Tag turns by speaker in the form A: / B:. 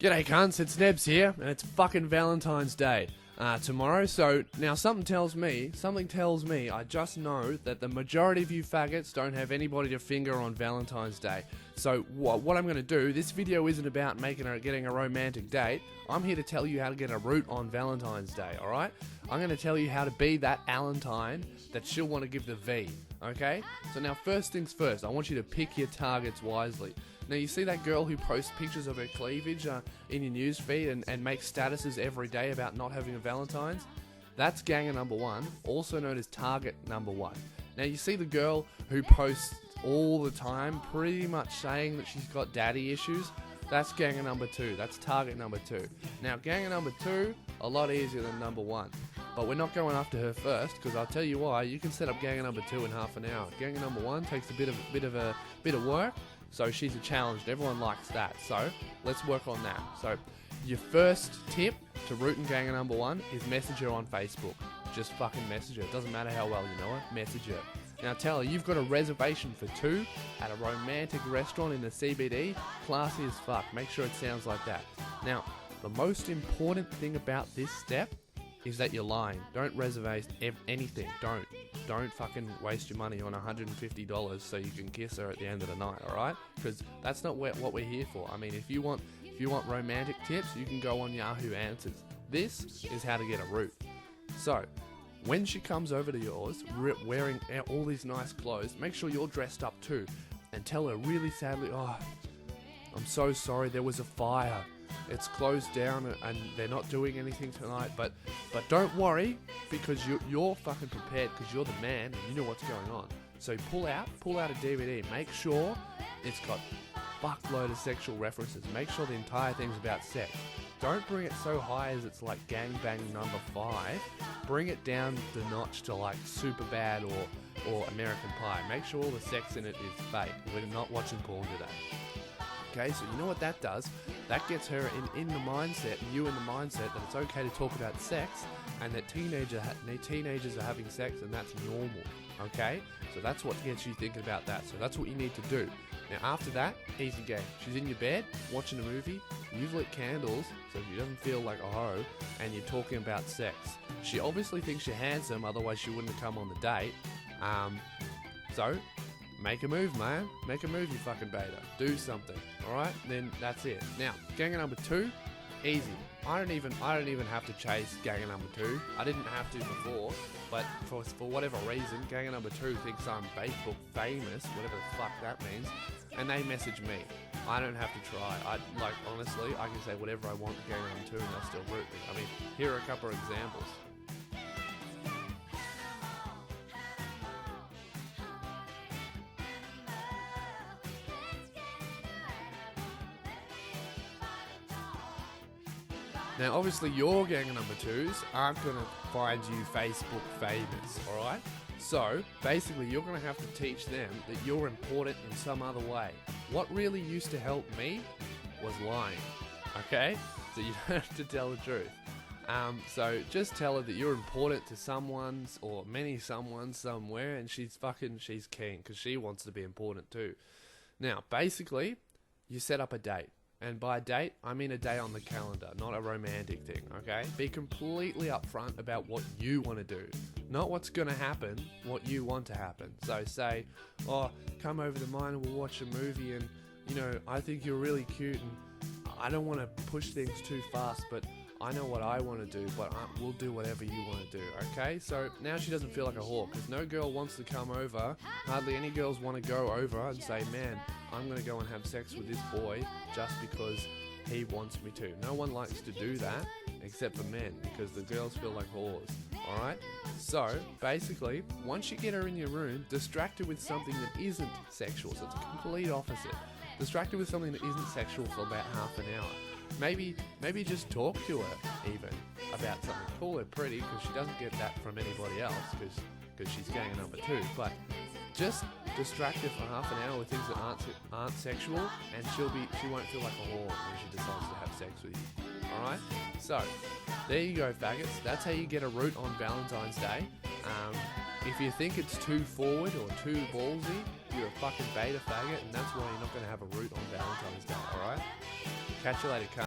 A: G'day cunts, it's Nebs here, and it's fucking Valentine's Day tomorrow. So now something tells me, I just know that the majority of you faggots don't have anybody to finger on Valentine's Day. So what I'm going to do, this video isn't about getting a romantic date. I'm here to tell you how to get a root on Valentine's Day, alright? I'm going to tell you how to be that Alentine that she'll want to give the V, okay? So now first things first, I want you to pick your targets wisely. Now you see that girl who posts pictures of her cleavage in your newsfeed and makes statuses every day about not having a Valentine's? That's ganger number one, also known as target number one. Now you see the girl who posts all the time pretty much saying that she's got daddy issues? That's ganger number two, that's target number two. Now ganger number two, a lot easier than number one. But we're not going after her first, because I'll tell you why. You can set up ganger number two in half an hour. Ganger number one takes a bit of work. So she's a challenge, everyone likes that. So let's work on that. So your first tip to rooting ganger number one is message her on Facebook. Just fucking message her. It doesn't matter how well you know her, message her. Now tell her you've got a reservation for two at a romantic restaurant in the CBD. Classy as fuck. Make sure it sounds like that. Now, the most important thing about this step is that you're lying. Don't reserve anything. Don't fucking waste your money on $150 so you can kiss her at the end of the night, alright? Because that's not what we're here for. I mean, if you want romantic tips, you can go on Yahoo Answers. This is how to get a root. So, when she comes over to yours, wearing all these nice clothes, make sure you're dressed up too. And tell her really sadly, oh, I'm so sorry, there was a fire. It's closed down and they're not doing anything tonight, but don't worry, because you're fucking prepared, because you're the man and you know what's going on. So pull out a DVD. Make sure it's got fuckload of sexual references. Make sure the entire thing's about sex. Don't bring it so high as it's like gangbang number 5. Bring it down the notch to like Superbad or American Pie. Make sure all the sex in it is fake. We're not watching porn today. Okay, so you know what that does? That gets her in the mindset, and you in the mindset, that it's okay to talk about sex, and that teenagers are having sex, and that's normal. Okay? So that's what gets you thinking about that. So that's what you need to do. Now after that, easy game. She's in your bed, watching a movie, you've lit candles, so she doesn't feel like a hoe, and you're talking about sex. She obviously thinks you're handsome, otherwise she wouldn't have come on the date. So make a move, man. Make a move, you fucking beta. Do something, alright? Then that's it. Now, ganger number 2, easy. I don't even have to chase ganger number 2. I didn't have to before, but for whatever reason, ganger number 2 thinks I'm Facebook famous, whatever the fuck that means, and they message me. I don't have to try. Honestly, I can say whatever I want to ganger number 2 and they'll still root me. I mean, here are a couple of examples. Now, obviously, your ganger number 2s aren't going to find you Facebook famous, alright? So, basically, you're going to have to teach them that you're important in some other way. What really used to help me was lying, okay? So you don't have to tell the truth. So just tell her that you're important to someone's or many someone's somewhere, and she's keen because she wants to be important too. Now, basically, you set up a date. And by date, I mean a day on the calendar, not a romantic thing, okay? Be completely upfront about what you want to do. Not what's going to happen, what you want to happen. So say, oh, come over to mine and we'll watch a movie and, you know, I think you're really cute and I don't want to push things too fast, but I know what I want to do, but we'll do whatever you want to do, okay? So now she doesn't feel like a whore, because no girl wants to come over. Hardly any girls want to go over and say, man, I'm going to go and have sex with this boy just because he wants me to. No one likes to do that except for men, because the girls feel like whores, alright? So, basically, once you get her in your room, distract her with something that isn't sexual. So it's a complete opposite. Distract her with something that isn't sexual for about half an hour. Maybe just talk to her even about something. Call her pretty, because she doesn't get that from anybody else, because she's ganger number 2. But just distract her for half an hour with things that aren't sexual, and she won't feel like a whore when she decides to have sex with you. Alright? So, there you go, faggots. That's how you get a root on Valentine's Day. If you think it's too forward or too ballsy, you're a fucking beta faggot, and that's why you're not going to have a root on Valentine's Day, alright? Catch you later, cunt.